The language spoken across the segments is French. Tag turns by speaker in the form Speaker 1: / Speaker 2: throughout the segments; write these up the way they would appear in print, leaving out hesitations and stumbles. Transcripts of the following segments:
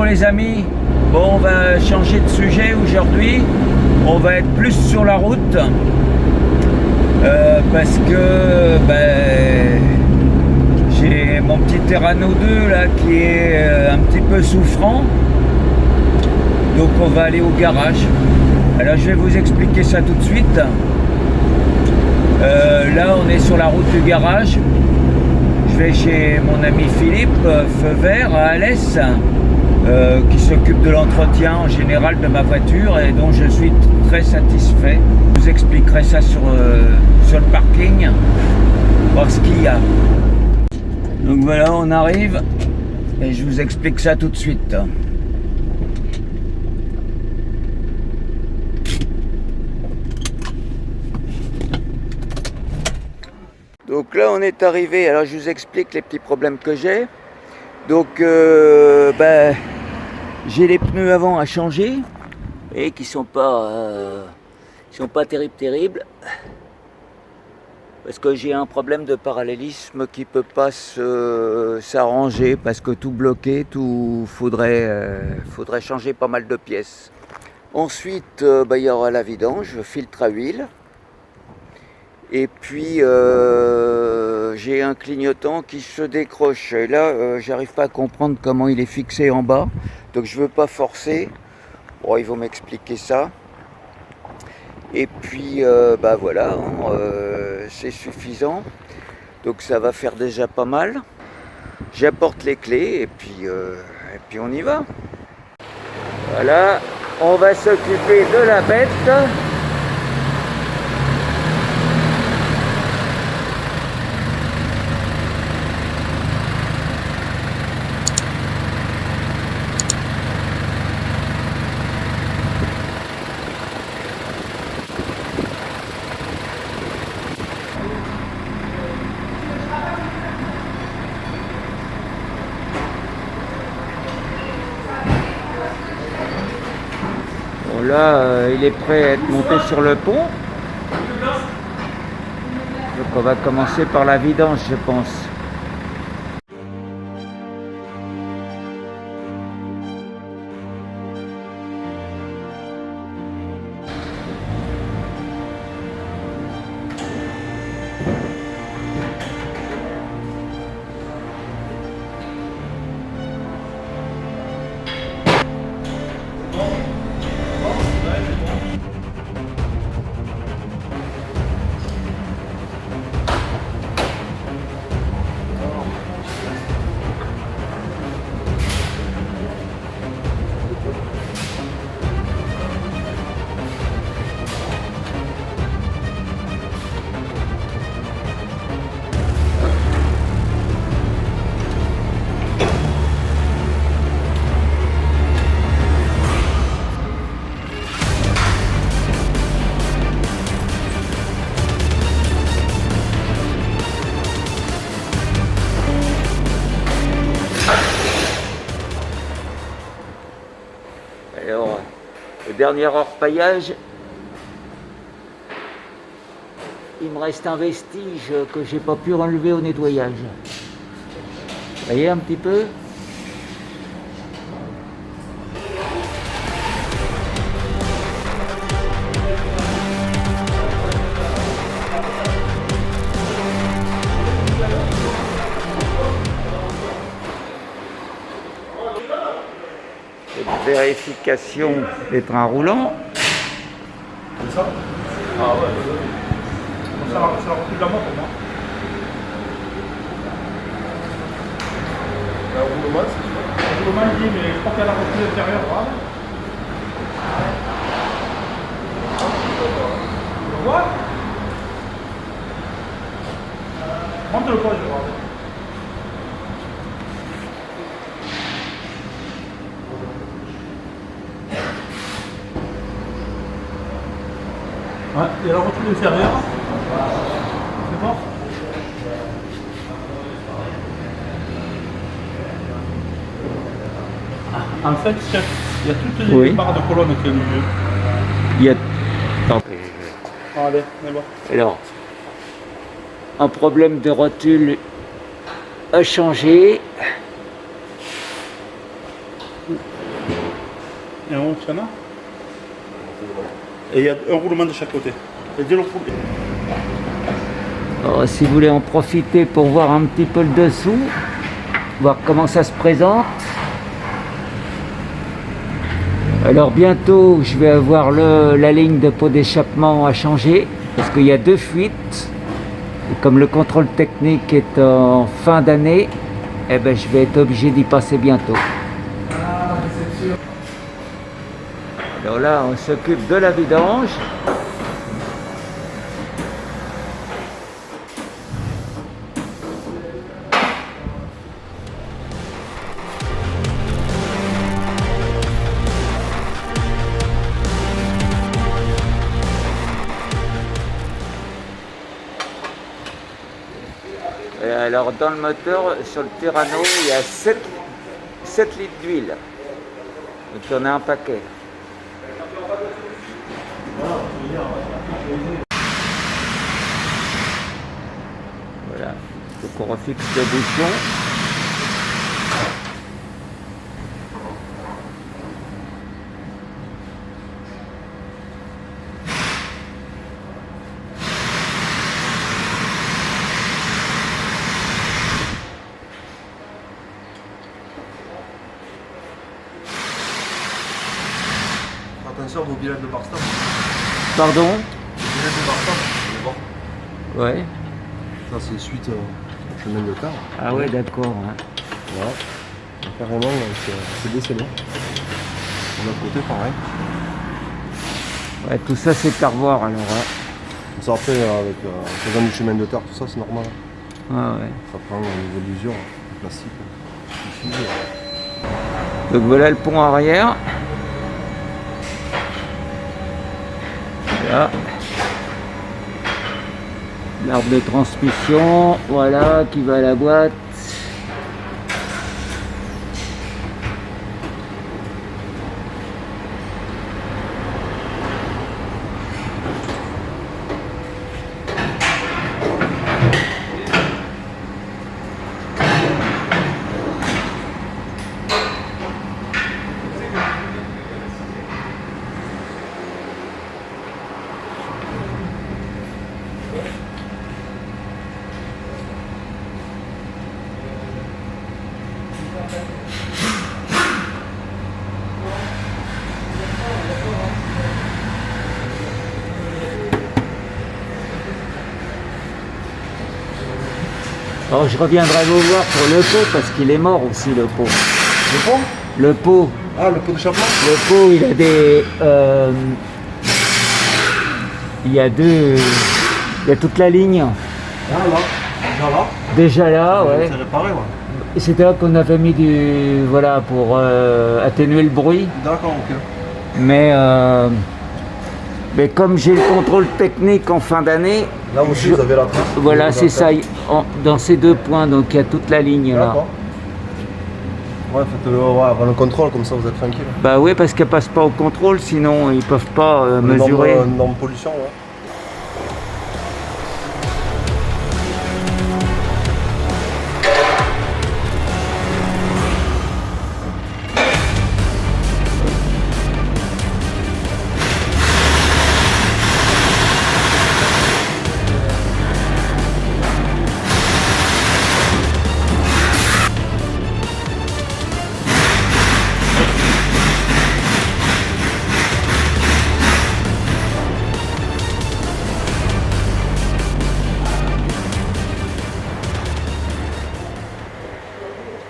Speaker 1: les amis, bon, on va changer de sujet aujourd'hui, on va être plus sur la route parce que j'ai mon petit Terrano 2 là qui est un petit peu souffrant, donc on va aller au garage. Alors je vais vous expliquer ça tout de suite. Là on est sur la route du garage. Je vais chez mon ami Philippe, Feu Vert à Alès, qui s'occupe de l'entretien en général de ma voiture et dont je suis très satisfait. Je vous expliquerai ça sur le parking, voir ce qu'il y a. Donc voilà, on arrive et je vous explique ça tout de suite. Donc là on est arrivé, alors je vous explique les petits problèmes que j'ai. Donc j'ai les pneus avant à changer et qui sont pas terribles parce que j'ai un problème de parallélisme qui peut pas s'arranger parce que tout bloqué, faudrait changer pas mal de pièces. Ensuite il y aura la vidange, filtre à huile. Et puis j'ai un clignotant qui se décroche et là j'arrive pas à comprendre comment il est fixé en bas, donc je veux pas forcer. Bon, ils vont m'expliquer ça et puis voilà, c'est suffisant, donc ça va faire déjà pas mal. J'apporte les clés et puis on y va. Voilà, on va s'occuper de la bête. Là, il est prêt à être monté sur le pont. Donc on va commencer par la vidange, je pense. Alors, le dernier orpaillage, il me reste un vestige que j'ai pas pu enlever au nettoyage. Vous voyez un petit peu? Vérification des trains roulants.
Speaker 2: C'est ça? Ah ouais, ça va plus de la main pour moi. Le roulement il dit, mais je crois qu'elle a repris l'intérieur. Tu vois? Monte le poids, je vais voir. Ouais, et la rotule inférieure, c'est fort. En fait, chef, il y a toutes les barres de colonne qui ont lieu.
Speaker 1: Il y a... Attends.
Speaker 2: Allez, on est bon.
Speaker 1: Alors, un problème de rotule a changé.
Speaker 2: Et en haut, il y en a. Et il y a un roulement de chaque côté. Et de l'autre côté.
Speaker 1: Alors, si vous voulez en profiter pour voir un petit peu le dessous, voir comment ça se présente. Alors bientôt je vais avoir la ligne de pot d'échappement à changer parce qu'il y a 2 fuites. Et comme le contrôle technique est en fin d'année, eh ben, je vais être obligé d'y passer bientôt. Alors là on s'occupe de la vidange. Et alors dans le moteur, sur le Terrano, il y a 7 litres d'huile. Donc il y en a un paquet. Voilà, il faut qu'on refixe le bouchon.
Speaker 3: Attention au village de Barstam.
Speaker 1: Pardon?
Speaker 3: Le village de Barstam, on va voir.
Speaker 1: Ouais.
Speaker 3: Ça c'est suite au chemin de car.
Speaker 1: Ah ouais, d'accord. Hein.
Speaker 3: Voilà. Et carrément, c'est décellé. De l'autre côté, pareil.
Speaker 1: Ouais, tout ça c'est à revoir alors. Hein.
Speaker 3: Ça après, avec faisant du chemin de terre, tout ça, c'est normal.
Speaker 1: Ah ouais.
Speaker 3: Ça prend une évolution, le plastique. Ici,
Speaker 1: Donc voilà le pont arrière. Voilà. L'arbre de transmission, voilà, qui va à la boîte. Alors je reviendrai vous voir pour le pot parce qu'il est mort aussi le pot.
Speaker 3: le pont.
Speaker 1: Le pot,
Speaker 3: Ah, le pot d'échappement.
Speaker 1: le pot il a des... il y a il y a toute la ligne.
Speaker 3: Ah là, déjà là.
Speaker 1: Déjà là, ouais.
Speaker 3: C'est réparé, ouais.
Speaker 1: Et c'était là qu'on avait mis du... voilà, pour atténuer le bruit.
Speaker 3: D'accord, ok.
Speaker 1: Mais comme j'ai le contrôle technique en fin d'année,
Speaker 3: Là aussi, vous avez la trace.
Speaker 1: voilà,
Speaker 3: Vous avez
Speaker 1: c'est
Speaker 3: la
Speaker 1: ça, dans ces 2 points, donc il y a toute la ligne
Speaker 3: trace.
Speaker 1: là.
Speaker 3: D'accord. Ouais, faites-le avant le contrôle, comme ça vous êtes tranquille.
Speaker 1: Bah oui, parce qu'elle passe pas au contrôle, sinon ils peuvent pas mesurer.
Speaker 3: Norme pollution, ouais.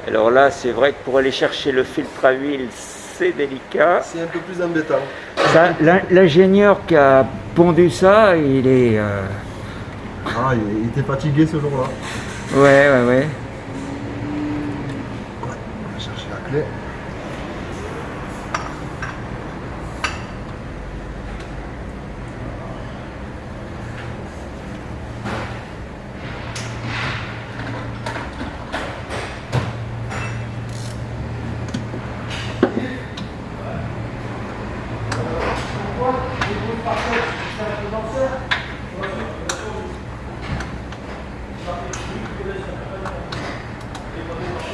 Speaker 1: Alors là, c'est vrai que pour aller chercher le filtre à huile, c'est délicat.
Speaker 3: C'est un peu plus embêtant.
Speaker 1: Ça, l'ingénieur qui a pondu ça, il est...
Speaker 3: Ah, il était fatigué ce jour-là.
Speaker 1: Ouais.
Speaker 3: Ouais, on va chercher la clé.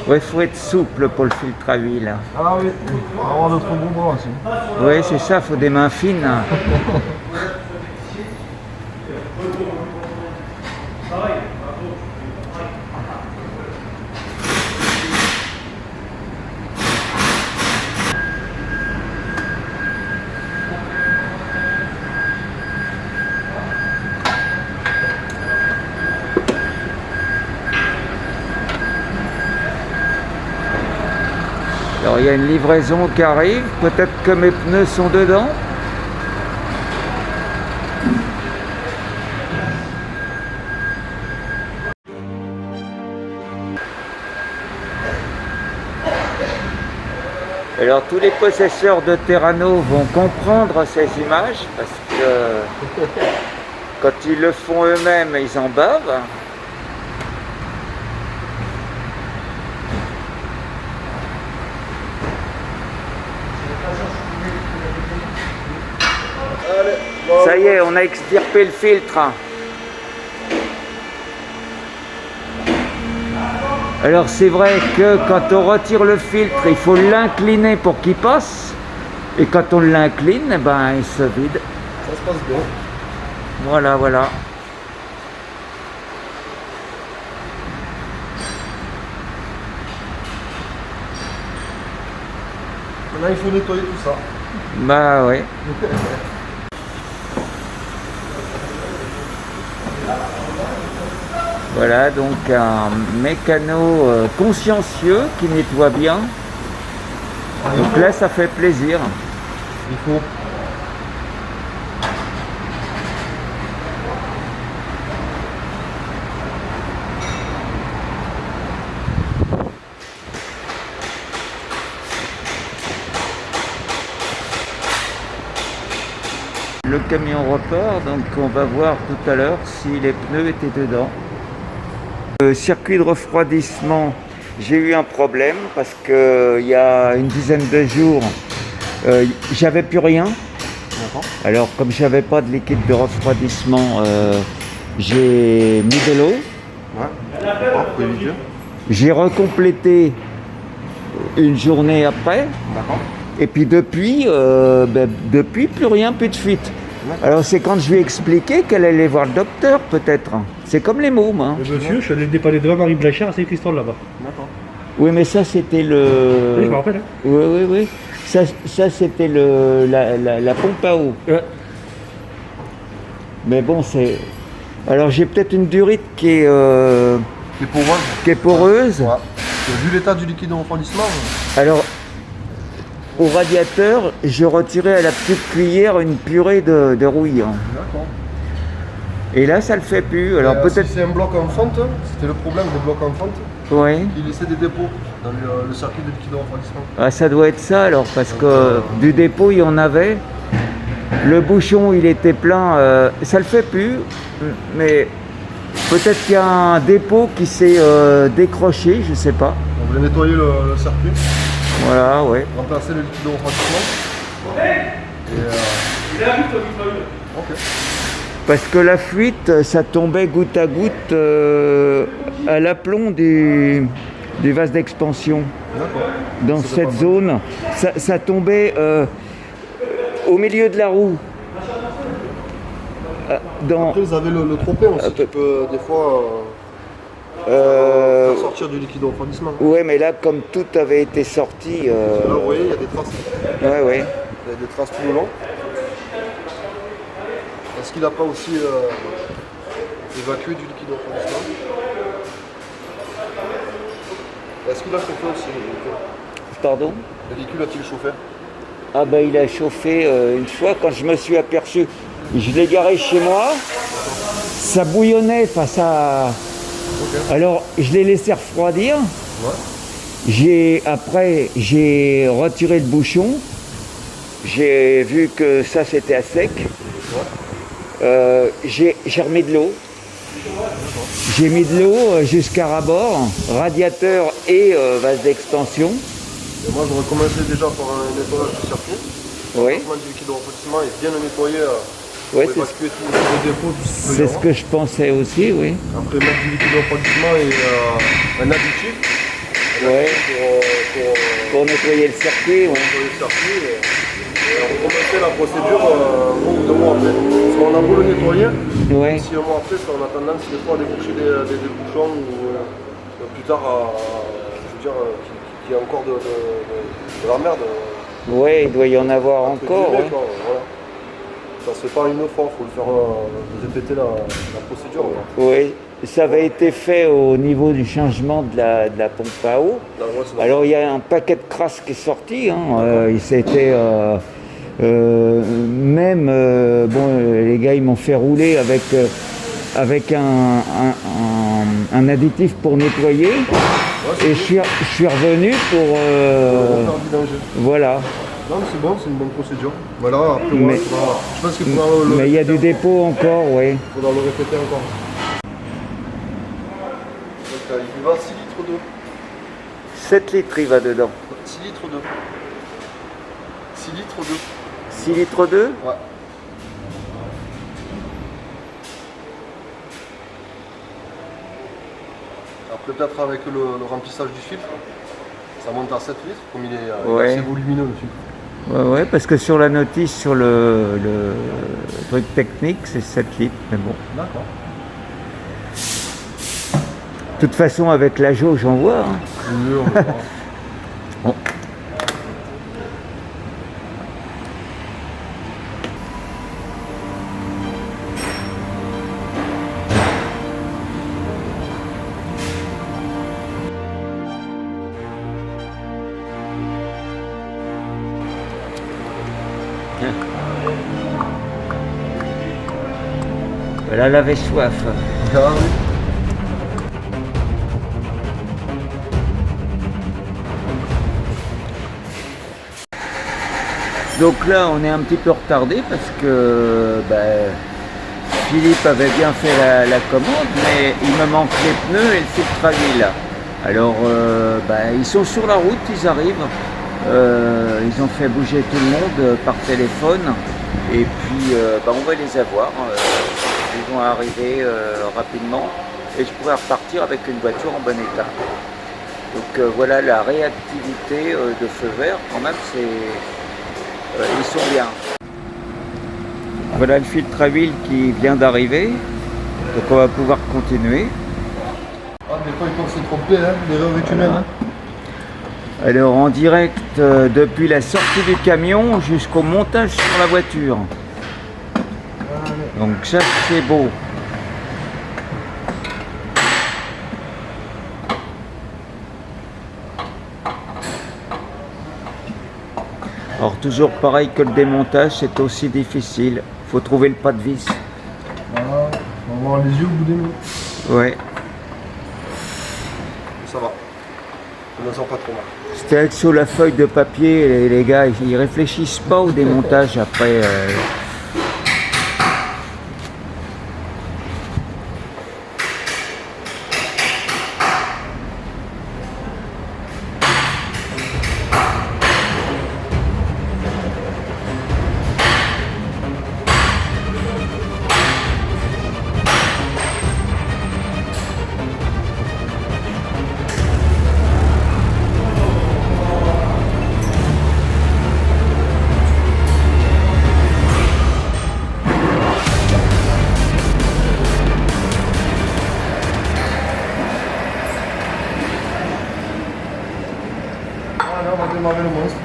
Speaker 1: Ouais, il faut être souple pour le filtre à huile.
Speaker 3: Ah oui, on va avoir de trop gros bras aussi.
Speaker 1: Oui, c'est ça, il faut des mains fines. Alors il y a une livraison qui arrive, peut-être que mes pneus sont dedans. Alors tous les possesseurs de Terrano vont comprendre ces images parce que quand ils le font eux-mêmes, ils en bavent. Ça y est, on a extirpé le filtre. Alors c'est vrai que quand on retire le filtre, il faut l'incliner pour qu'il passe. Et quand on l'incline, eh ben, il se vide.
Speaker 3: Ça se passe bien.
Speaker 1: Voilà, voilà.
Speaker 3: Maintenant il faut nettoyer tout ça.
Speaker 1: Bah oui. Voilà, donc un mécano consciencieux qui nettoie bien. Donc là, ça fait plaisir.
Speaker 3: Il faut.
Speaker 1: Le camion repart, donc on va voir tout à l'heure si les pneus étaient dedans. Le circuit de refroidissement, j'ai eu un problème parce que il y a une dizaine de jours, j'avais plus rien. Alors comme j'avais pas de liquide de refroidissement, j'ai mis de l'eau.
Speaker 3: Ouais. Pour éviter.
Speaker 1: J'ai recomplété une journée après.
Speaker 3: D'accord.
Speaker 1: Et puis depuis, depuis plus rien, plus de fuite. Alors c'est quand je lui ai expliqué qu'elle allait voir le docteur peut-être. C'est comme les mômes. Hein.
Speaker 2: Monsieur, je suis allé dépanner devant Marie Blanchard à Saint-Christophe là-bas.
Speaker 3: D'accord.
Speaker 1: Oui, mais ça c'était le.
Speaker 2: Oui, je me rappelle. Hein.
Speaker 1: Oui, oui, oui. Ça c'était la pompe à eau.
Speaker 2: Ouais.
Speaker 1: Mais bon, c'est. Alors j'ai peut-être une durite qui est
Speaker 3: poreuse.
Speaker 1: qui est poreuse.
Speaker 3: Ouais. Vu l'état du liquide de refroidissement.
Speaker 1: Alors au radiateur, je retirais à la petite cuillère une purée de rouille. Hein.
Speaker 3: D'accord.
Speaker 1: Et là, ça le fait plus. Alors peut-être.
Speaker 3: Si c'est un bloc en fonte, c'était le problème des blocs en fonte.
Speaker 1: Oui.
Speaker 3: Il laissait des dépôts dans le circuit de liquide de refroidissement.
Speaker 1: Ah, ça doit être ça alors, parce que du dépôt, il y en avait. Le bouchon, il était plein. Ça le fait plus, mais peut-être qu'il y a un dépôt qui s'est décroché, je sais pas.
Speaker 3: On voulait nettoyer le circuit,
Speaker 1: Voilà, ouais.
Speaker 3: remplacer le liquide de refroidissement. Et ok.
Speaker 1: Parce que la fuite, ça tombait goutte à goutte à l'aplomb du vase d'expansion.
Speaker 3: D'accord.
Speaker 1: Dans
Speaker 3: Ça
Speaker 1: cette zone, ça tombait au milieu de la roue.
Speaker 3: Après, vous avez le trop-plein aussi qui peut des fois faire sortir du liquide de refroidissement.
Speaker 1: Ouais, mais là, comme tout avait été sorti.
Speaker 3: Là, vous voyez, il y a des traces.
Speaker 1: Ouais, ouais.
Speaker 3: Il y a des traces tout le long. Est-ce qu'il n'a pas aussi évacué du liquide de refroidissement? Est-ce qu'il a chauffé aussi le véhicule?
Speaker 1: Pardon?
Speaker 3: Le véhicule a-t-il chauffé?
Speaker 1: Ah ben il a chauffé une fois quand je me suis aperçu. Je l'ai garé chez moi, ça bouillonnait, enfin ça. Okay. Alors je l'ai laissé refroidir. Ouais. Après j'ai retiré le bouchon. J'ai vu que ça c'était à sec. Ouais. J'ai remis de l'eau. J'ai mis de l'eau jusqu'à ras-bord, radiateur et vase d'expansion.
Speaker 3: Et moi je recommençais déjà par un nettoyage du circuit.
Speaker 1: Oui.
Speaker 3: Le liquide de refroidissement et bien le nettoyer pour
Speaker 1: ouais,
Speaker 3: évacuer tous les dépôts.
Speaker 1: C'est ce que je pensais aussi, oui.
Speaker 3: Après mettre du liquide de refroidissement et un additif.
Speaker 1: Ouais.
Speaker 3: pour
Speaker 1: nettoyer le circuit. Ouais.
Speaker 3: nettoyer le circuit. Et recommencer la procédure un mois ou 2 mois après. Parce qu'on a beau le nettoyer,
Speaker 1: Ouais.
Speaker 3: si un mois après, on a tendance des fois à déboucher des bouchons ou plus tard, je veux dire, qu'il y a encore de la merde.
Speaker 1: Ouais, il doit y en avoir encore.
Speaker 3: Guillemets,
Speaker 1: Ouais.
Speaker 3: quoi, voilà. Ça se fait pas une fois, il faut le faire répéter la procédure.
Speaker 1: Oui, ça avait été fait au niveau du changement de la pompe à eau.
Speaker 3: Là, ouais, c'est
Speaker 1: Alors il y a un paquet de crasses qui est sorti. Hein. Même les gars ils m'ont fait rouler avec un additif pour nettoyer.
Speaker 3: Ouais,
Speaker 1: Et je suis revenu pour
Speaker 3: faire vidanger.
Speaker 1: voilà.
Speaker 3: Non, mais c'est bon, c'est une bonne procédure. Voilà, après,
Speaker 1: Mais-
Speaker 3: je pense qu'il faudra le
Speaker 1: Mais il y a du dépôt encore, oui.
Speaker 3: Il faudra le répéter encore. Donc, il va 6 litres d'eau.
Speaker 1: 7 litres il va dedans.
Speaker 3: 6 litres d'eau. 6 litres d'eau.
Speaker 1: 6 litres d'eau.
Speaker 3: Ouais. Après, peut-être avec le remplissage du filtre, ça monte à 7 litres, comme il est assez volumineux le filtre.
Speaker 1: Ouais, parce que sur la notice, sur le truc technique, c'est 7 litres, mais bon.
Speaker 3: D'accord.
Speaker 1: De toute façon, avec la jauge, on voit. Hein.
Speaker 3: Oui, on verra.
Speaker 1: Bon. Voilà, elle avait soif.
Speaker 3: Ah oui.
Speaker 1: Donc là, on est un petit peu retardé parce que Philippe avait bien fait la commande, mais il me manque les pneus et le filtre à huile. Alors, ils sont sur la route, ils arrivent. Ils ont fait bouger tout le monde par téléphone. Et puis, on va les avoir. Ils vont arriver rapidement. Et je pourrai repartir avec une voiture en bon état. Donc voilà, la réactivité de feu vert, quand même, ils sont bien. Voilà le filtre à huile qui vient d'arriver. Donc on va pouvoir continuer.
Speaker 3: Ah, des fois, ils peuvent se tromper, hein, l'erreur est humaine.
Speaker 1: Alors en direct depuis la sortie du camion jusqu'au montage sur la voiture. Donc ça c'est beau. Alors toujours pareil que le démontage, c'est aussi difficile. Faut trouver le pas de vis.
Speaker 3: Voilà, on va voir les yeux au bout des mains.
Speaker 1: Ouais.
Speaker 3: Ça va. On ne sent pas trop mal.
Speaker 1: C'était avec sur la feuille de papier, les gars, ils réfléchissent pas au démontage après.
Speaker 3: Voilà, on va démarrer le monstre.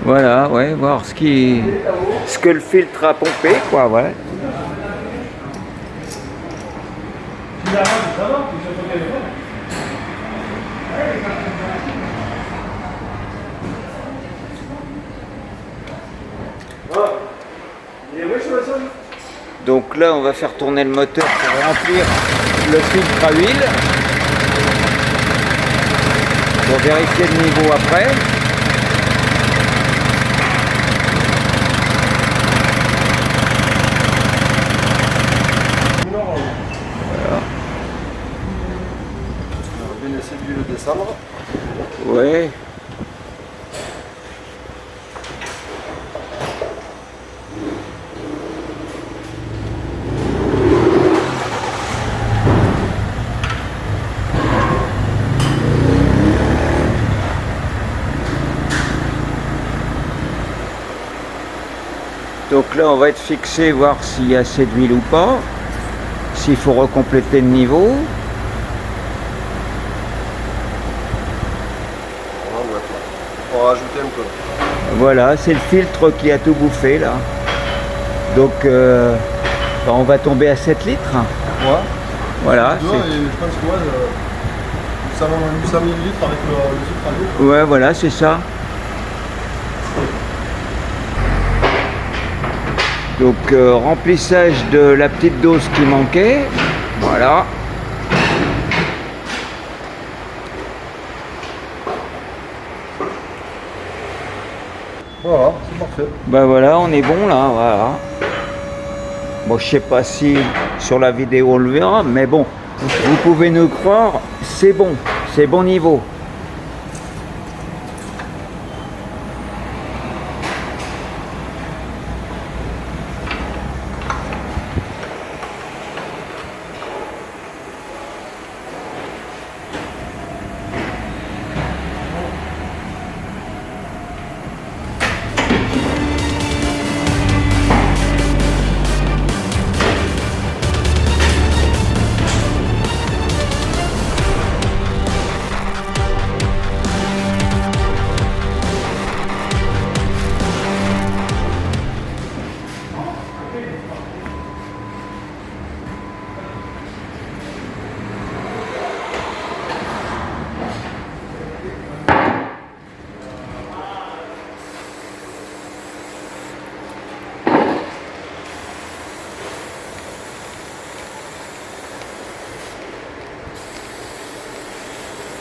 Speaker 1: Voilà, ouais, voir ce que le filtre a pompé, quoi, ouais. Donc là, on va faire tourner le moteur pour remplir le filtre à huile. Pour vérifier le niveau après.
Speaker 3: Voilà. On va bien laisser l'huile descendre.
Speaker 1: Ouais. Donc là, on va être fixé, voir s'il y a assez d'huile ou pas, s'il faut recompléter le niveau.
Speaker 3: On va rajouter un peu.
Speaker 1: Voilà, c'est le filtre qui a tout bouffé là. Donc on va tomber à 7 litres.
Speaker 3: Ouais.
Speaker 1: Voilà.
Speaker 3: Tu vois, et je pense que ouais, 800 ml avec le filtre à l'eau.
Speaker 1: Ouais, voilà, c'est ça. Donc remplissage de la petite dose qui manquait. Voilà.
Speaker 3: Voilà, c'est parfait.
Speaker 1: Ben voilà, on est bon là, voilà. Bon, je sais pas si sur la vidéo on le verra, mais bon, vous pouvez nous croire, c'est bon niveau.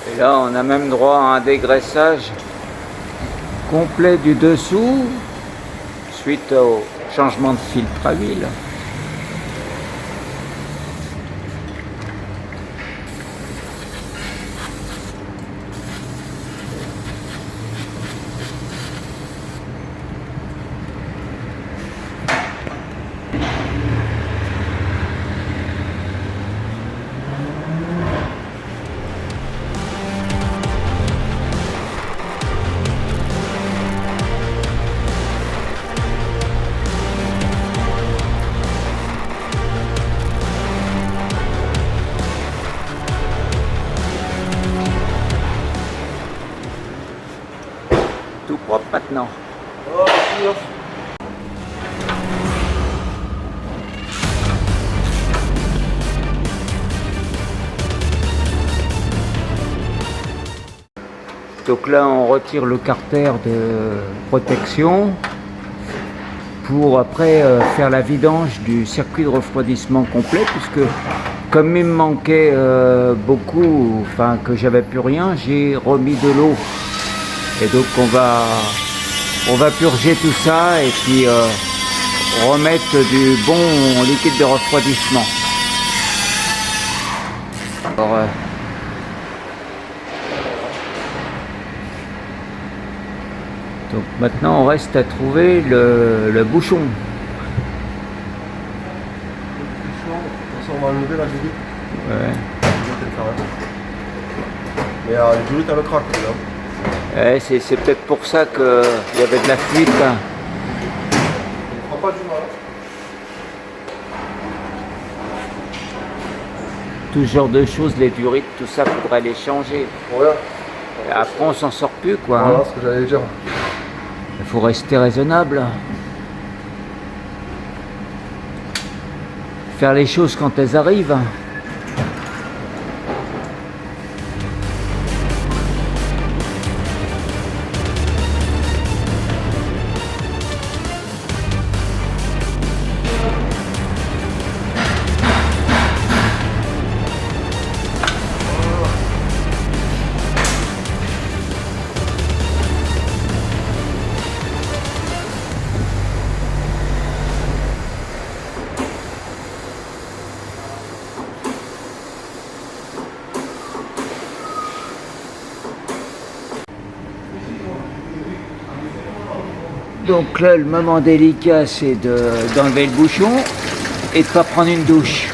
Speaker 1: Et là, on a même droit à un dégraissage complet du dessous suite au changement de filtre à huile. Tout propre maintenant.
Speaker 3: Oh, neuf.
Speaker 1: Donc là, on retire le carter de protection pour après faire la vidange du circuit de refroidissement complet, puisque comme il me manquait beaucoup, enfin que j'avais plus rien, j'ai remis de l'eau. Et donc on va purger tout ça et puis remettre du bon liquide de refroidissement. Alors, donc maintenant on reste à trouver le bouchon.
Speaker 3: De toute façon, on va enlever la durite.
Speaker 1: Ouais.
Speaker 3: Mais la durite, elle craque. Là.
Speaker 1: Ouais, c'est peut-être pour ça qu'il y avait de la fuite. Hein.
Speaker 3: On ne fera pas du mal.
Speaker 1: Tout ce genre de choses, les durites, tout ça, faudrait les changer.
Speaker 3: Ouais.
Speaker 1: Après on s'en sort plus quoi.
Speaker 3: Voilà
Speaker 1: Hein.
Speaker 3: ce que j'allais dire.
Speaker 1: Il faut rester raisonnable. Faire les choses quand elles arrivent. Donc là, le moment délicat, c'est d'enlever le bouchon et de ne pas prendre une douche.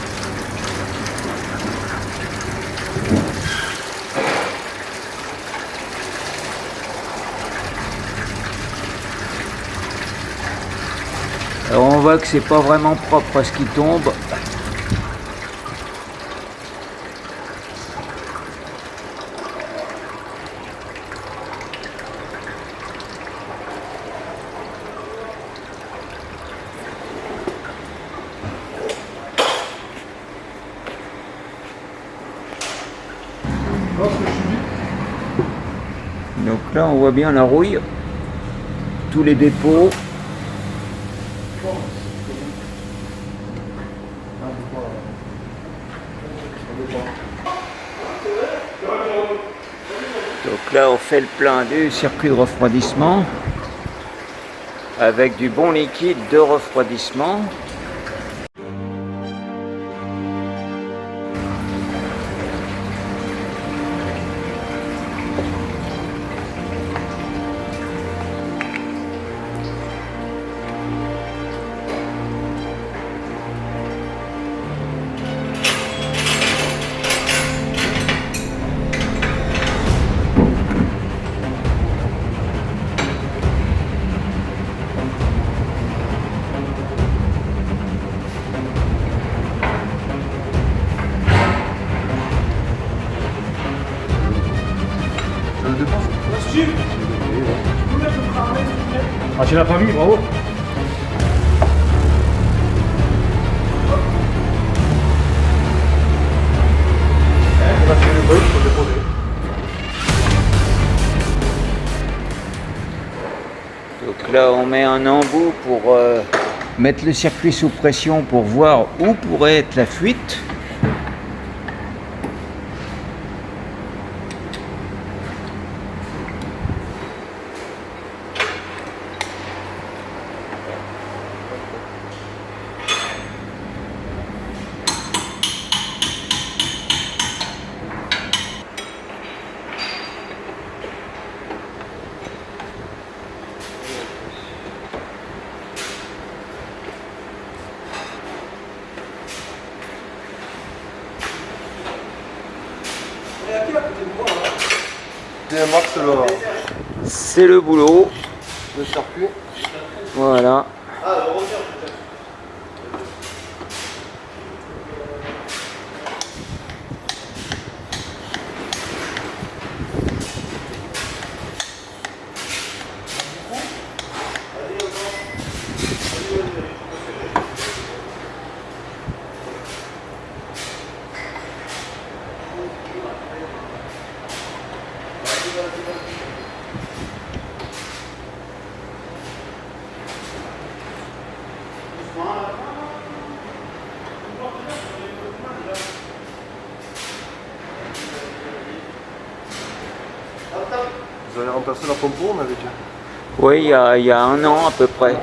Speaker 1: voit que c'est pas vraiment propre ce qui tombe. Donc là on voit bien la rouille, tous les dépôts. Donc là on fait le plein du circuit de refroidissement avec du bon liquide de refroidissement.
Speaker 2: Ah, tu l'as pas mis, bravo.
Speaker 1: Donc là on met un embout pour mettre le circuit sous pression pour voir où pourrait être la fuite. C'est le boulot.
Speaker 3: Le circuit.
Speaker 1: Voilà.
Speaker 3: Vous avez remplacé la pompe, on avait dit.
Speaker 1: Oui, il y a un an à peu près.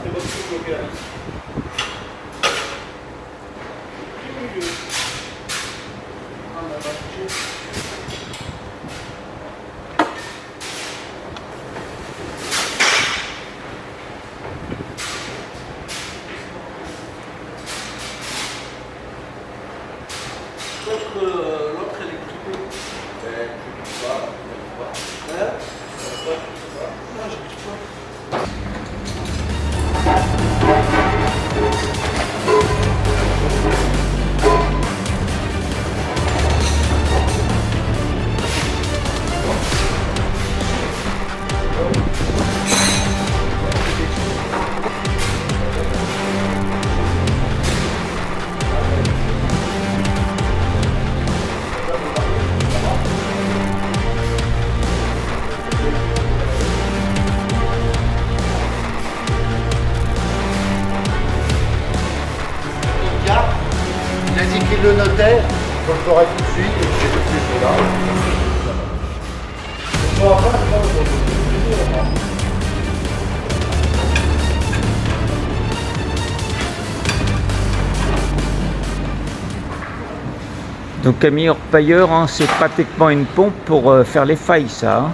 Speaker 3: L'autre électrique.
Speaker 4: Il a dit qu'il le notait, donc je l'aurai tout de suite et puis j'ai tout de suite là.
Speaker 1: Donc Camille Orpailleur, hein, c'est pratiquement une pompe pour faire les failles, ça. Hein.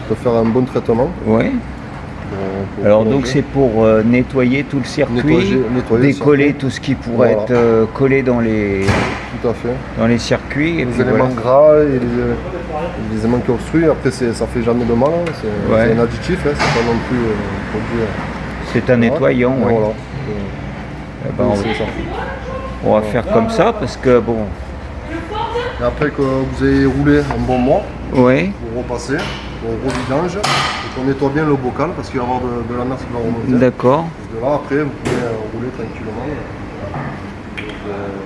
Speaker 3: de faire un bon traitement.
Speaker 1: Ouais. Alors donc c'est pour nettoyer tout le circuit,
Speaker 3: nettoyer
Speaker 1: décoller
Speaker 3: le circuit.
Speaker 1: tout ce qui pourrait
Speaker 3: Voilà.
Speaker 1: être collé dans les
Speaker 3: Tout à fait.
Speaker 1: circuits. Et
Speaker 3: Les
Speaker 1: puis
Speaker 3: éléments
Speaker 1: voilà.
Speaker 3: gras et les éléments qui obstruent. Après, ça fait jamais de mal. Hein. C'est
Speaker 1: Ouais.
Speaker 3: un additif, hein. C'est pas non plus produit.
Speaker 1: C'est un nettoyant.
Speaker 3: Et
Speaker 1: Ouais.
Speaker 3: voilà.
Speaker 1: Eh ben,
Speaker 3: C'est ça.
Speaker 1: on va faire comme ça parce que bon.
Speaker 3: Et après que vous avez roulé un bon mois,
Speaker 1: Ouais.
Speaker 3: vous repassez, on revidange et qu'on nettoie bien le bocal parce qu'il va y avoir de la mer qui va remonter.
Speaker 1: D'accord.
Speaker 3: Et de là, après, vous pouvez rouler tranquillement.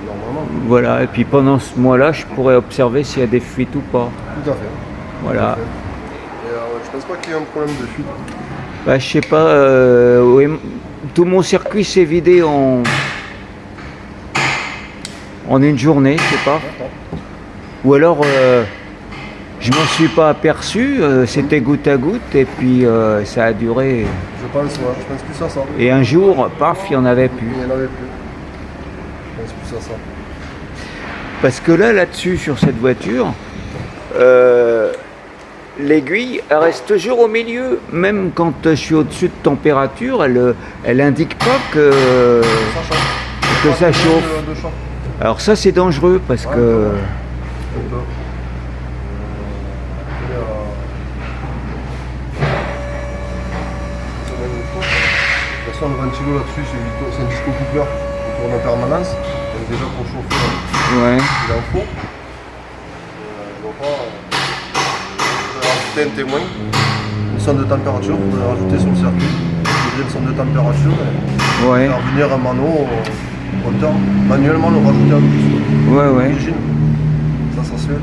Speaker 3: Normalement.
Speaker 1: Voilà. Et puis pendant ce mois-là, je pourrais observer s'il y a des fuites ou pas.
Speaker 3: Tout à fait.
Speaker 1: Voilà.
Speaker 3: Et je pense pas qu'il y ait un problème de fuite.
Speaker 1: Bah, je sais pas. Ouais, tout mon circuit s'est vidé en une journée, je sais pas. Ou alors je m'en suis pas aperçu, c'était goutte à goutte et puis ça a duré.
Speaker 3: Je pense plus à ça.
Speaker 1: Et un jour, paf, il n'y en avait plus.
Speaker 3: Il n'y en avait plus. Je pense plus à ça.
Speaker 1: Parce que là-dessus, sur cette voiture, l'aiguille elle reste toujours au milieu. Même quand je suis au-dessus de température, elle indique pas que ça chauffe.
Speaker 3: De chauffe.
Speaker 1: Alors ça c'est dangereux parce que...
Speaker 3: Un peu. De toute façon, le ventilo là-dessus, c'est un disco-coupleur qui tourne en permanence. Donc déjà pour chauffer,
Speaker 1: Ouais.
Speaker 3: il en faut. Je vois pas. Vous pouvez rajouter un témoin, une sonde de température, vous pouvez rajouter sur le circuit, une sonde de température et
Speaker 1: Ouais.
Speaker 3: faire venir un mano au compteur, manuellement le rajouter en plus.
Speaker 1: Ouais, ouais.
Speaker 3: Origine. Ça se fait.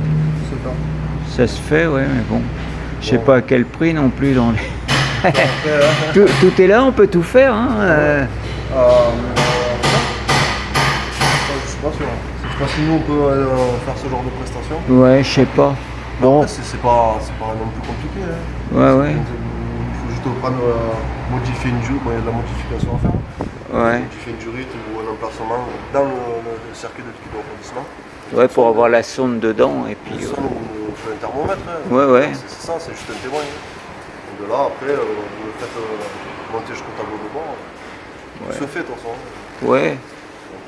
Speaker 1: Ça se fait, ouais, mais bon. Je sais pas à quel prix non plus dans les...
Speaker 3: Après,
Speaker 1: tout est là, on peut tout faire. Hein,
Speaker 3: je sais pas sûr. Je sais pas si nous on peut faire ce genre de prestation.
Speaker 1: Ouais, je sais pas. Bon,
Speaker 3: Après, c'est pas non plus compliqué. Hein.
Speaker 1: ouais, ouais.
Speaker 3: Il faut juste prendre, modifier une durite. Bon, il y a de la modification à faire.
Speaker 1: Ouais.
Speaker 3: Modifier une durite ou un emplacement dans le circuit de liquide refroidissement.
Speaker 1: Ouais, pour avoir la sonde dedans et puis...
Speaker 3: Ça, on fait un thermomètre. Hein.
Speaker 1: Ouais, ouais.
Speaker 3: C'est ça, c'est juste un témoin. Et de là, après, vous le faites monter jusqu'au tableau de bord.
Speaker 1: Ouais.
Speaker 3: Ça se fait de toute façon.
Speaker 1: Ouais.
Speaker 3: Donc,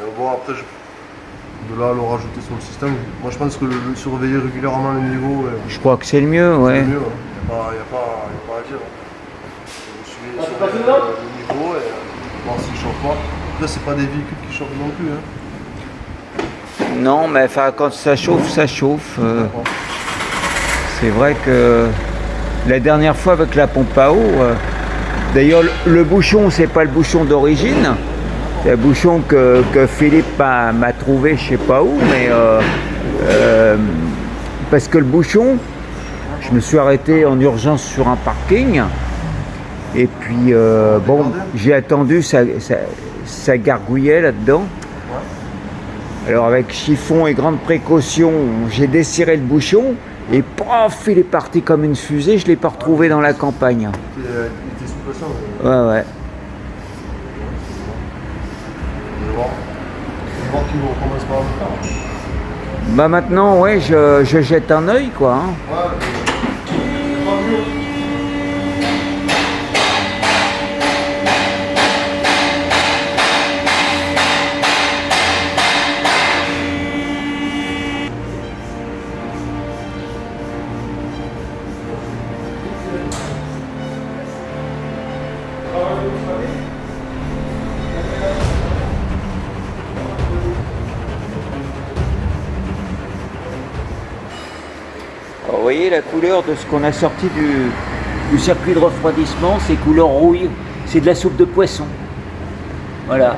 Speaker 3: mais bon, après, de là, le rajouter sur le système. Moi, je pense que le surveiller régulièrement le niveau,
Speaker 1: Je crois que c'est le mieux, ouais.
Speaker 3: c'est mieux. Il n'y a pas à dire. Vous suivez le niveau et voir s'il chauffe pas. Après, c'est pas des véhicules qui chauffent non plus. Hein.
Speaker 1: Non, mais enfin, quand ça chauffe, ça chauffe. C'est vrai que la dernière fois avec la pompe à eau, d'ailleurs le bouchon, c'est pas le bouchon d'origine, c'est un bouchon que Philippe m'a trouvé je sais pas où, mais parce que le bouchon, je me suis arrêté en urgence sur un parking et puis bon, j'ai attendu, ça gargouillait là-dedans. Alors avec chiffon et grande précaution, j'ai desserré le bouchon et paf, il est parti comme une fusée, je ne l'ai pas retrouvé dans la campagne.
Speaker 3: Il était sous pression.
Speaker 1: Ouais, ouais.
Speaker 3: On va voir qui recommence par le faire.
Speaker 1: Bah maintenant, ouais, je jette un œil, quoi. Hein.
Speaker 3: Ouais, c'est pas mieux.
Speaker 1: Alors, vous voyez la couleur de ce qu'on a sorti du circuit de refroidissement, c'est couleur rouille, c'est de la soupe de poisson. Voilà.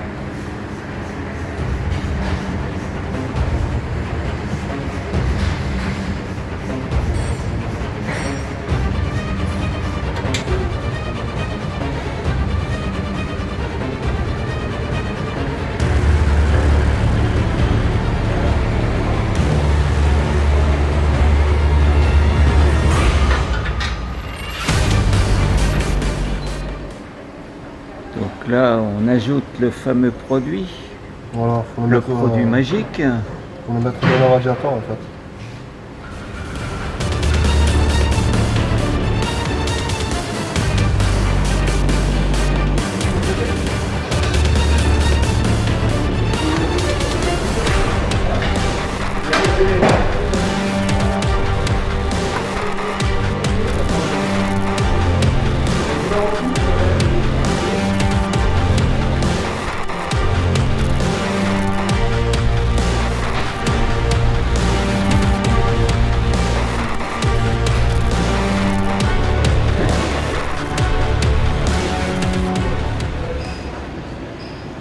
Speaker 1: Donc là, on ajoute le fameux produit,
Speaker 3: Voilà, faut
Speaker 1: le produit magique.
Speaker 3: Faut le mettre dans le radiateur en fait.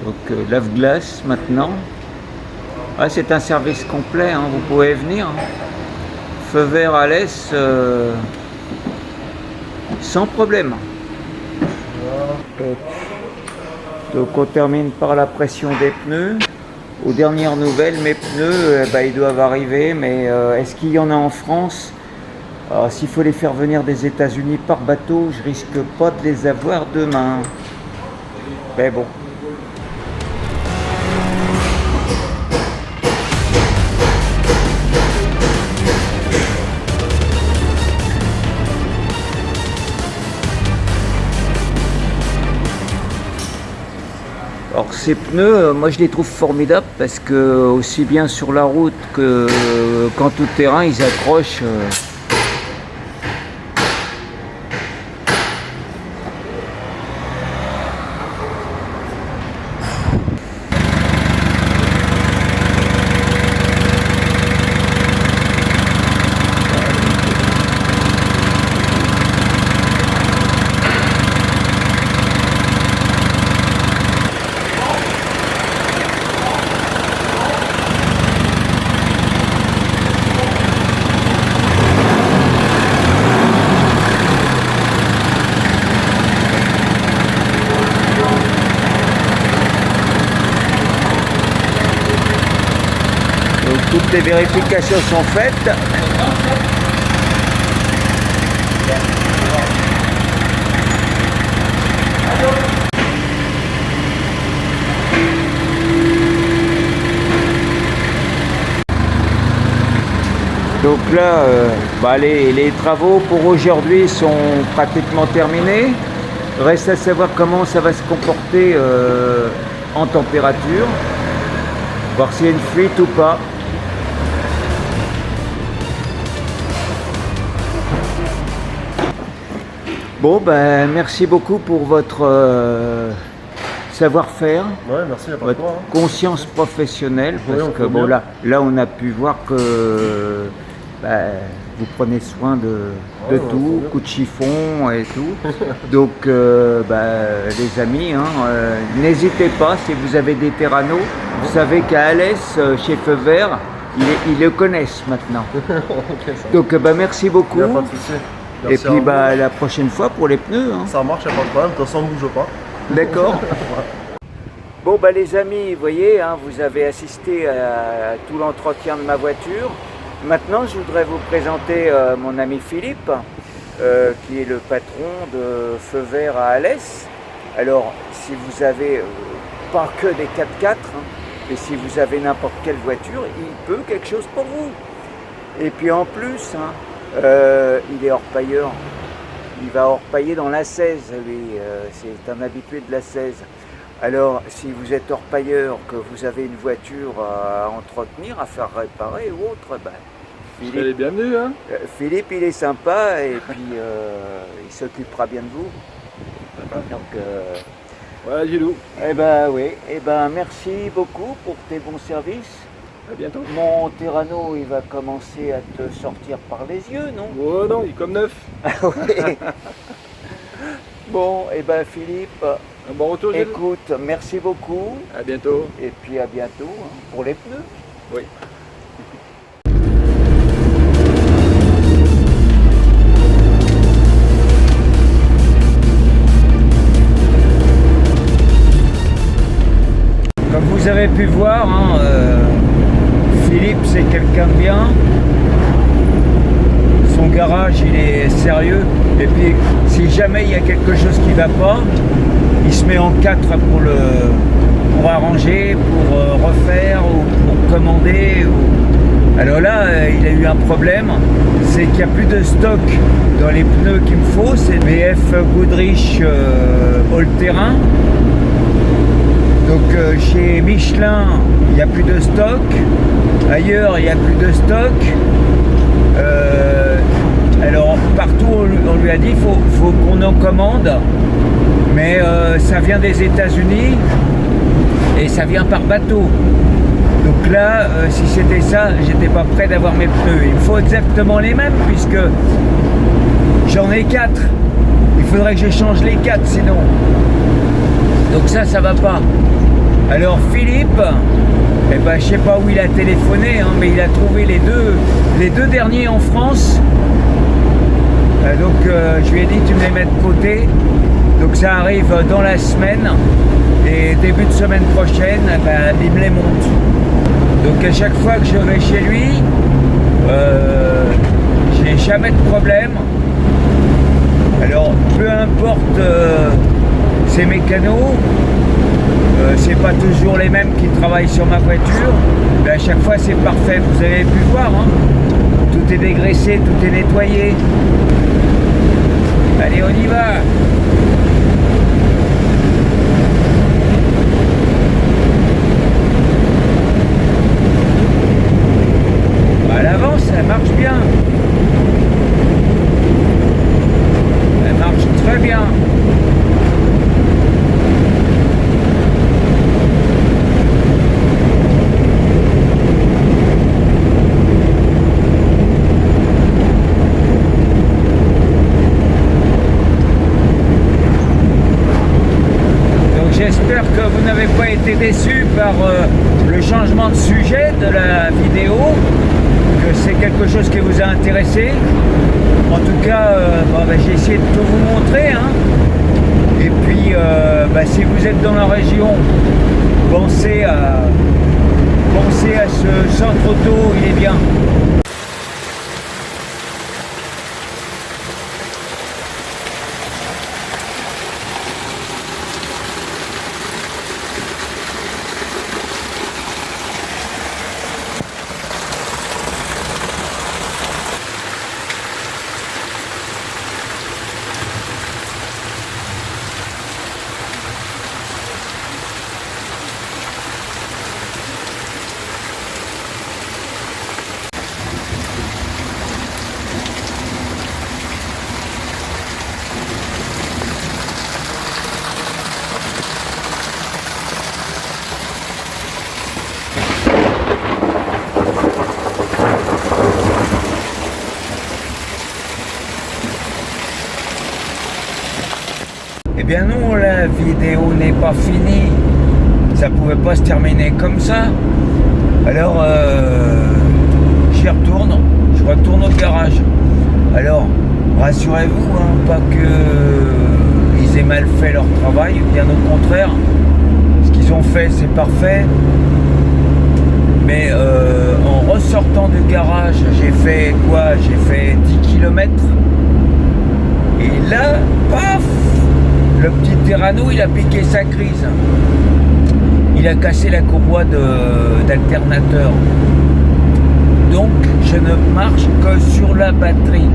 Speaker 1: Donc lave-glace maintenant. Ah, c'est un service complet, hein, vous pouvez venir. Hein. Feu vert à l'est, sans problème. Donc on termine par la pression des pneus. Aux dernières nouvelles, mes pneus, ils doivent arriver, mais est-ce qu'il y en a en France? S'il faut les faire venir des États-Unis par bateau, je risque pas de les avoir demain. Mais bon. Alors ces pneus, moi je les trouve formidables parce que aussi bien sur la route que qu'en tout terrain, ils accrochent. Toutes les vérifications sont faites. Donc là, les travaux pour aujourd'hui sont pratiquement terminés. Reste à savoir comment ça va se comporter en température, voir s'il y a une fuite ou pas. Bon, merci beaucoup pour votre savoir-faire,
Speaker 3: Ouais, merci, y a pas de
Speaker 1: votre
Speaker 3: quoi. Hein.
Speaker 1: conscience professionnelle, parce
Speaker 3: Oui, on
Speaker 1: que
Speaker 3: fait
Speaker 1: bon,
Speaker 3: bien.
Speaker 1: là on a pu voir que vous prenez soin de
Speaker 3: Ouais,
Speaker 1: tout,
Speaker 3: on fait bien.
Speaker 1: coup de chiffon et tout. Donc les amis, hein, n'hésitez pas si vous avez des terranos. Vous savez qu'à Alès, chez Feu Vert, ils le connaissent maintenant.
Speaker 3: Ok, ça.
Speaker 1: Donc merci beaucoup.
Speaker 3: Y a pas de souci.
Speaker 1: Et
Speaker 3: Merci
Speaker 1: puis
Speaker 3: à vous.
Speaker 1: la prochaine fois pour les pneus. Hein.
Speaker 3: Ça marche, y a pas de problème. De toute façon, on bouge pas.
Speaker 1: D'accord. Bon les amis, vous voyez, hein, vous avez assisté à tout l'entretien de ma voiture. Maintenant, je voudrais vous présenter mon ami Philippe, qui est le patron de Feu Vert à Alès. Alors, si vous avez pas que des 4x4, hein, mais si vous avez n'importe quelle voiture, il peut quelque chose pour vous. Et puis en plus, hein, il est orpailleur. Il va orpailler dans la 16, lui. C'est un habitué de la 16. Alors, si vous êtes orpailleur, que vous avez une voiture à entretenir, à faire réparer ou autre,
Speaker 2: Philippe, elle est bienvenue, hein.
Speaker 1: Philippe, il est sympa et puis il s'occupera bien de vous. Donc,
Speaker 2: Voilà, Gilou.
Speaker 1: oui. Merci beaucoup pour tes bons services.
Speaker 2: À bientôt.
Speaker 1: Mon Terrano, il va commencer à te sortir par les yeux, non?
Speaker 2: Oh non, il est comme neuf.
Speaker 1: Oui. Bon, Philippe,
Speaker 2: Un bon retour, Gilou.
Speaker 1: écoute, merci beaucoup.
Speaker 2: À bientôt.
Speaker 1: Et puis à bientôt hein, pour les pneus.
Speaker 2: Oui.
Speaker 1: Comme vous avez pu voir, hein, Philippe c'est quelqu'un de bien. Son garage il est sérieux. Et puis si jamais il y a quelque chose qui ne va pas, il se met en quatre pour arranger, pour refaire ou pour commander. Alors là, il a eu un problème, c'est qu'il n'y a plus de stock dans les pneus qu'il me faut, c'est VF Goodrich all-terrain. Donc chez Michelin, il n'y a plus de stock, ailleurs il n'y a plus de stock. Alors partout on lui a dit faut qu'on en commande, mais ça vient des États-Unis et ça vient par bateau. Donc là, si c'était ça, j'étais pas prêt d'avoir mes pneus. Il me faut exactement les mêmes puisque j'en ai 4. Il faudrait que je change les 4 sinon. Donc ça va pas.
Speaker 5: Alors Philippe, eh ben, je sais pas où il a téléphoné, hein, mais il a trouvé les deux derniers en France. Donc je lui ai dit tu me les mets de côté. Donc ça arrive dans la semaine. Et début de semaine prochaine, ben, il me les monte. Donc à chaque fois que je vais chez lui, j'ai jamais de problème. Alors peu importe ces mécanos, c'est pas toujours les mêmes qui travaillent sur ma voiture, mais à chaque fois c'est parfait. Vous avez pu voir, hein, tout est dégraissé, tout est nettoyé. Allez, on y va. À l'avance, ça marche bien. Elle marche très bien. J'espère que vous n'avez pas été déçus par le changement de sujet de la vidéo, que c'est quelque chose qui vous a intéressé. En tout cas, j'ai essayé de tout vous montrer. Hein. Et puis, si vous êtes dans la région, pensez à ce centre auto, il est bien. Eh bien non, la vidéo n'est pas finie. Ça pouvait pas se terminer comme ça. Alors, j'y retourne. Je retourne au garage. Alors, rassurez-vous, hein, pas que ils aient mal fait leur travail. Bien au contraire, ce qu'ils ont fait, c'est parfait. Mais en ressortant du garage, j'ai fait quoi? J'ai fait 10 km. Et là, paf! Le petit Terrano, il a piqué sa crise. Il a cassé la courroie d'alternateur. Donc, je ne marche que sur la batterie.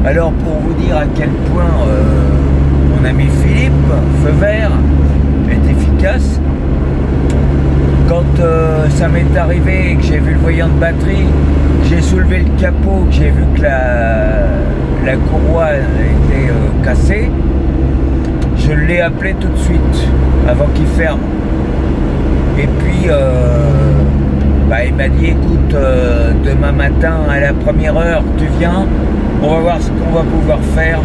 Speaker 5: Alors, pour vous dire à quel point mon ami Philippe, feu vert, est efficace, quand ça m'est arrivé et que j'ai vu le voyant de batterie, que j'ai soulevé le capot, que j'ai vu que la courroie était cassée, je l'ai appelé tout de suite, avant qu'il ferme. Et puis, il m'a dit, écoute, demain matin à la première heure, tu viens, on va voir ce qu'on va pouvoir faire.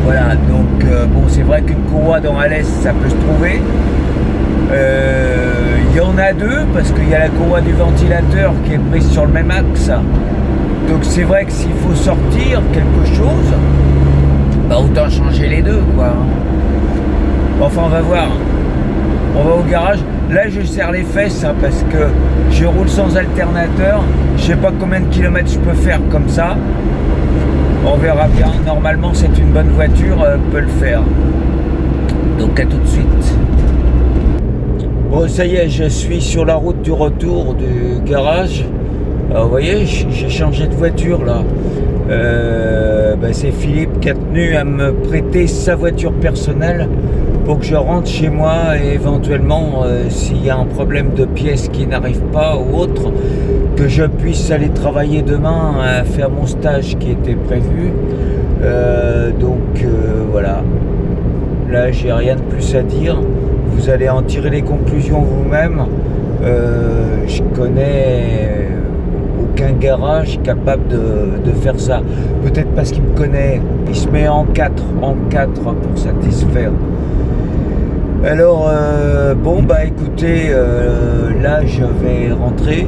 Speaker 5: Voilà, donc, c'est vrai qu'une courroie dans Alès, ça peut se trouver. Il y en a deux, parce qu'il y a la courroie du ventilateur qui est prise sur le même axe. Donc c'est vrai que s'il faut sortir quelque chose, autant changer les deux, quoi. Enfin, on va voir. On va au garage. Là, je serre les fesses, hein, parce que je roule sans alternateur. Je sais pas combien de kilomètres je peux faire comme ça. On verra bien. Normalement, c'est une bonne voiture, peut le faire. Donc, à tout de suite. Bon, ça y est, je suis sur la route du retour du garage. Alors, vous voyez, j'ai changé de voiture, là. C'est Philippe qui a tenu à me prêter sa voiture personnelle pour que je rentre chez moi et éventuellement, s'il y a un problème de pièces qui n'arrive pas ou autre, que je puisse aller travailler demain à faire mon stage qui était prévu. Voilà. Là, j'ai rien de plus à dire. Vous allez en tirer les conclusions vous-même. Je connais aucun garage capable de faire ça. Peut-être parce qu'il me connaît. Il se met en quatre pour satisfaire. Alors, Bon bah écoutez, là je vais rentrer.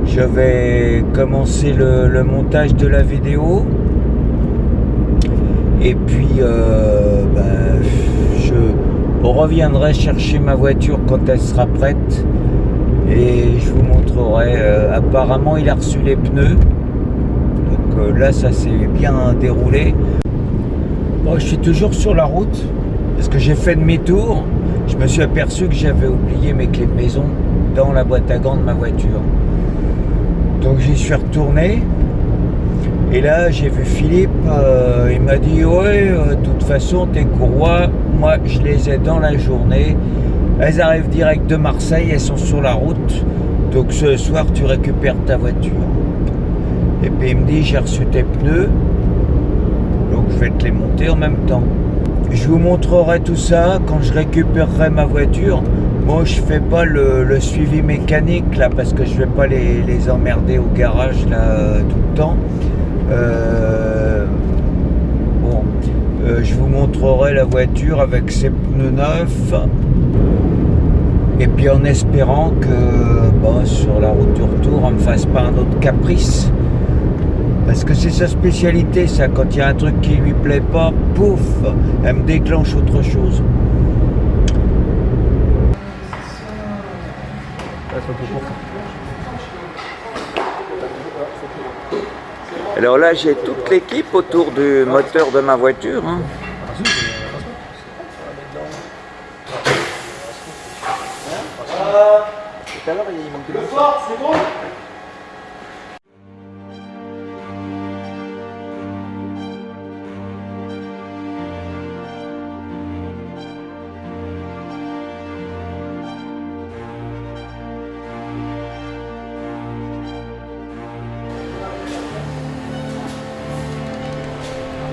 Speaker 5: Je vais commencer le montage de la vidéo. Et puis je reviendrai chercher ma voiture quand elle sera prête. Et je vous montrerai. Apparemment il a reçu les pneus. Donc là ça s'est bien déroulé. Bon, je suis toujours sur la route. Parce que j'ai fait demi-tour. Je me suis aperçu que j'avais oublié mes clés de maison dans la boîte à gants de ma voiture. Donc j'y suis retourné. Et là j'ai vu Philippe, il m'a dit ouais, de toute façon tes courroies, moi je les ai dans la journée. Elles arrivent direct de Marseille, elles sont sur la route. Donc ce soir tu récupères ta voiture. Et puis il me dit j'ai reçu tes pneus. Donc je vais te les monter en même temps. Je vous montrerai tout ça quand je récupérerai ma voiture. Moi je fais pas le suivi mécanique là parce que je vais pas les emmerder au garage là tout le temps. Je vous montrerai la voiture avec ses pneus neufs. Et puis en espérant que sur la route du retour on ne me fasse pas un autre caprice. Parce que c'est sa spécialité, ça. Quand il y a un truc qui lui plaît pas, pouf, elle me déclenche autre chose.
Speaker 1: Alors là, j'ai toute l'équipe autour du moteur de ma voiture. Hein. Tout à l'heure, il manquait de ça. C'est bon.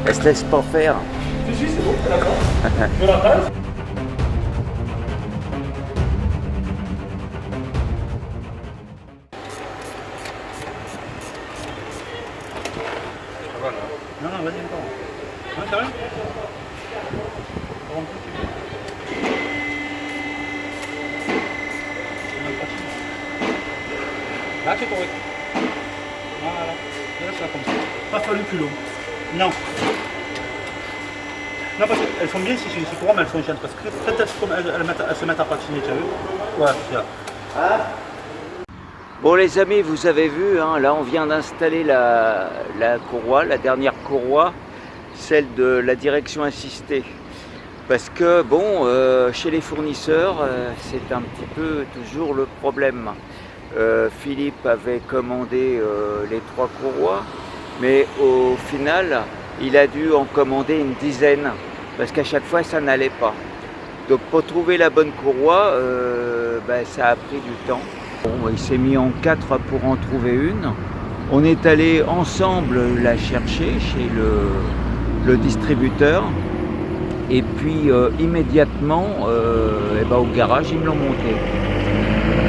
Speaker 1: Elle se laisse pas faire.
Speaker 2: Si, c'est bon, d'accord. Je la passe. Non, vas-y, encore. Non, sérieux? Là, c'est correct. Voilà. Laisse-la comme ça. Pas fallu plus long. Non. Non, parce qu'elles sont bien si courant, mais elles sont chiantes. Parce que peut-être elles se mettent à patiner, tu as vu? Ouais, c'est là.
Speaker 1: Bon les amis, vous avez vu, hein, là on vient d'installer la courroie, la dernière courroie, celle de la direction assistée. Parce que bon, chez les fournisseurs, c'est un petit peu toujours le problème. Philippe avait commandé les 3 courroies, mais au final, il a dû en commander une dizaine, parce qu'à chaque fois, ça n'allait pas. Donc pour trouver la bonne courroie, ça a pris du temps. Bon, il s'est mis en 4 pour en trouver une. On est allé ensemble la chercher chez le distributeur. Et puis immédiatement, au garage, ils me l'ont montée.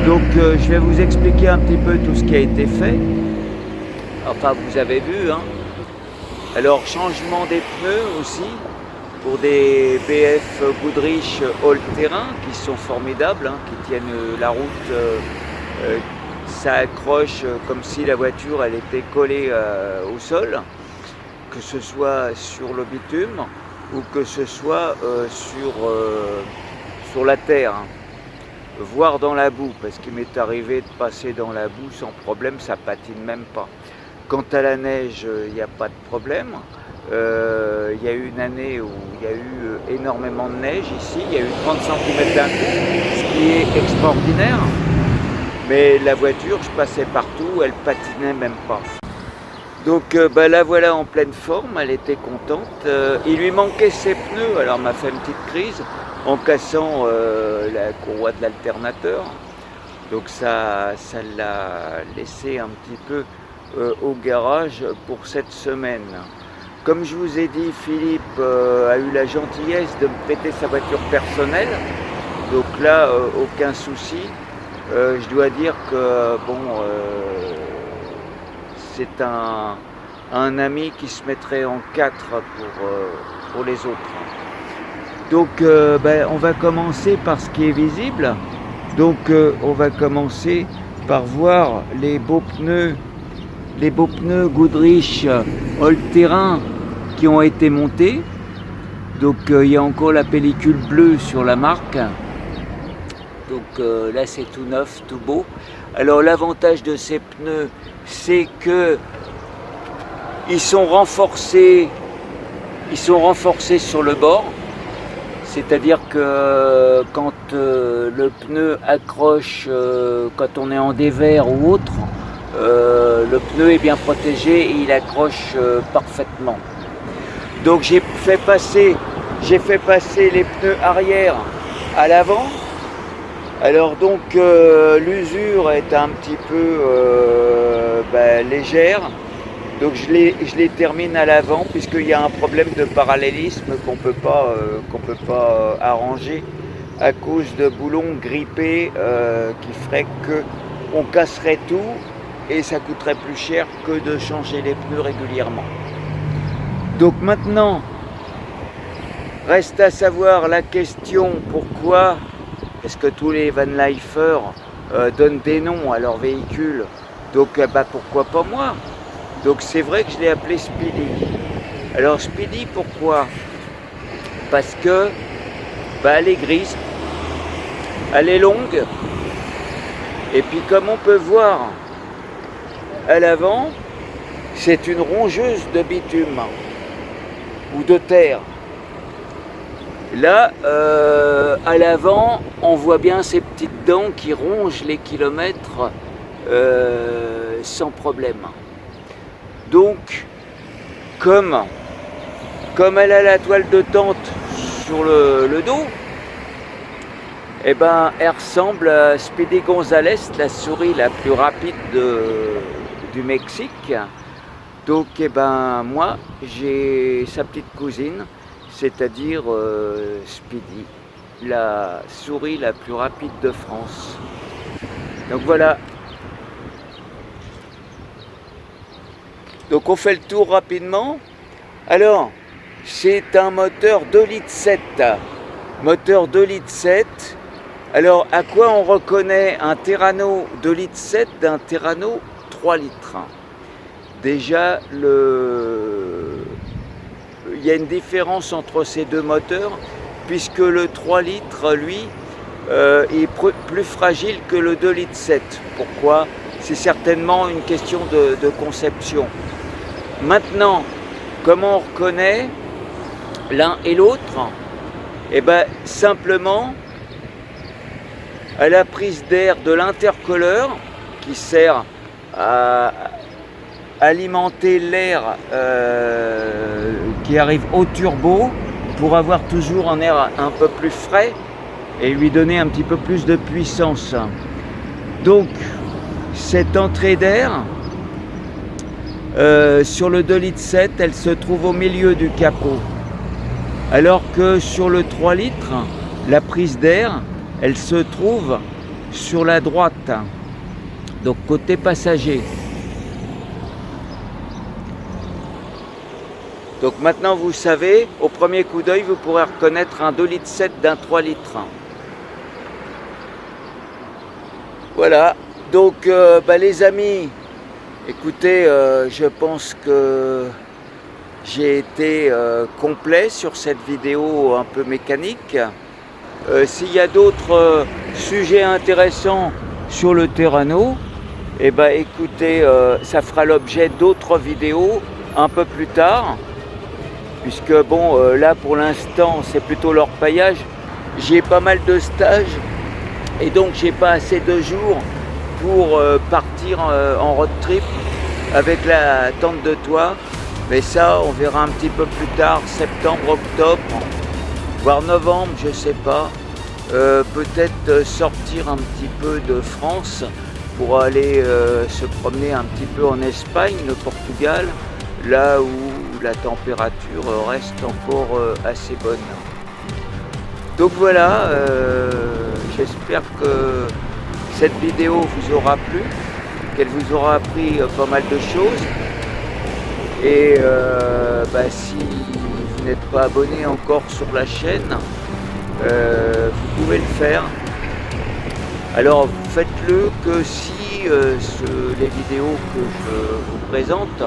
Speaker 1: Donc je vais vous expliquer un petit peu tout ce qui a été fait. Enfin, vous avez vu, hein. Alors, changement des pneus aussi, pour des BF Goodrich all-terrain, qui sont formidables, hein, qui tiennent la route. Ça accroche comme si la voiture elle était collée au sol, que ce soit sur le bitume ou que ce soit sur la terre, hein. Voire dans la boue, parce qu'il m'est arrivé de passer dans la boue sans problème, ça patine même pas. Quant à la neige, il n'y a pas de problème. Il y a eu une année où il y a eu énormément de neige ici, il y a eu 30 cm d'un coup, ce qui est extraordinaire. Mais la voiture, je passais partout, elle patinait même pas. Donc la voilà en pleine forme, elle était contente. Il lui manquait ses pneus, alors elle m'a fait une petite crise en cassant la courroie de l'alternateur. Donc ça l'a laissé un petit peu au garage pour cette semaine. Comme je vous ai dit, Philippe a eu la gentillesse de me prêter sa voiture personnelle. Donc là, aucun souci. Je dois dire que c'est un ami qui se mettrait en 4 pour les autres. Donc on va commencer par ce qui est visible. Donc on va commencer par voir les beaux pneus Goodrich all-terrain qui ont été montés. Donc il y a encore la pellicule bleue sur la marque. Donc là c'est tout neuf, tout beau. Alors l'avantage de ces pneus, c'est que ils sont renforcés sur le bord. C'est-à-dire que quand le pneu accroche, quand on est en dévers ou autre, le pneu est bien protégé et il accroche parfaitement. Donc j'ai fait passer les pneus arrière à l'avant. Alors donc l'usure est un petit peu légère. Donc je les termine à l'avant puisqu'il y a un problème de parallélisme qu'on peut pas arranger à cause de boulons grippés qui ferait qu'on casserait tout et ça coûterait plus cher que de changer les pneus régulièrement. Donc maintenant, reste à savoir la question pourquoi est-ce que tous les vanlifers donnent des noms à leurs véhicules. Donc pourquoi pas moi? Donc c'est vrai que je l'ai appelé Speedy. Alors Speedy pourquoi? Parce que elle est grise, elle est longue, et puis comme on peut voir à l'avant, c'est une rongeuse de bitume ou de terre. Là, à l'avant, on voit bien ces petites dents qui rongent les kilomètres sans problème. Donc, comme elle a la toile de tente sur le dos, elle ressemble à Speedy Gonzales, la souris la plus rapide du Mexique. Donc, moi, j'ai sa petite cousine, c'est-à-dire Speedy, la souris la plus rapide de France. Donc voilà. Donc on fait le tour rapidement. Alors, c'est un moteur 2,7 litres. Moteur 2,7 litres. Alors, à quoi on reconnaît un Terrano 2,7 litres d'un Terrano 3 litres? Déjà, il y a une différence entre ces deux moteurs, puisque le 3 litres, lui, est plus fragile que le 2,7 litres. Pourquoi? C'est certainement une question de conception. Maintenant, comment on reconnaît l'un et l'autre? Simplement à la prise d'air de l'intercooleur qui sert à alimenter l'air qui arrive au turbo pour avoir toujours un air un peu plus frais et lui donner un petit peu plus de puissance. Donc cette entrée d'air sur le 2,7 litres, elle se trouve au milieu du capot. Alors que sur le 3 litres, la prise d'air, elle se trouve sur la droite, donc côté passager. Donc maintenant vous savez, au premier coup d'œil, vous pourrez reconnaître un 2,7 litres d'un 3 litres. Voilà, donc les amis, écoutez, je pense que j'ai été complet sur cette vidéo un peu mécanique. S'il y a d'autres sujets intéressants sur le Terrano, écoutez, ça fera l'objet d'autres vidéos un peu plus tard. Puisque là pour l'instant c'est plutôt l'orpaillage. J'ai pas mal de stages et donc j'ai pas assez de jours pour partir en road trip avec la tente de toit. Mais ça on verra un petit peu plus tard, septembre, octobre, voire novembre, je sais pas. Peut-être sortir un petit peu de France pour aller se promener un petit peu en Espagne, le Portugal, là où la température reste encore assez bonne. Donc voilà, j'espère que cette vidéo vous aura plu, qu'elle vous aura appris pas mal de choses. Et si vous n'êtes pas abonné encore sur la chaîne, vous pouvez le faire. Alors faites-le que si les vidéos que je vous présente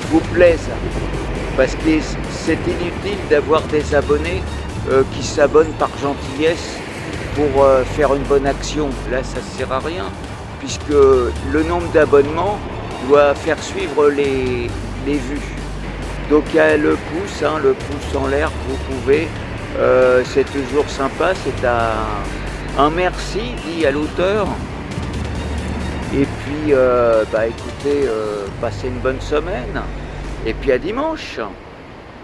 Speaker 1: vous plaisent, parce que c'est inutile d'avoir des abonnés qui s'abonnent par gentillesse pour faire une bonne action. Là, ça ne sert à rien, puisque le nombre d'abonnements doit faire suivre les vues. Donc il y a le pouce en l'air, vous pouvez, c'est toujours sympa, c'est un merci dit à l'auteur. Et puis, écoutez, passez une bonne semaine, et puis à dimanche.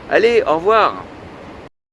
Speaker 1: Allez, au revoir.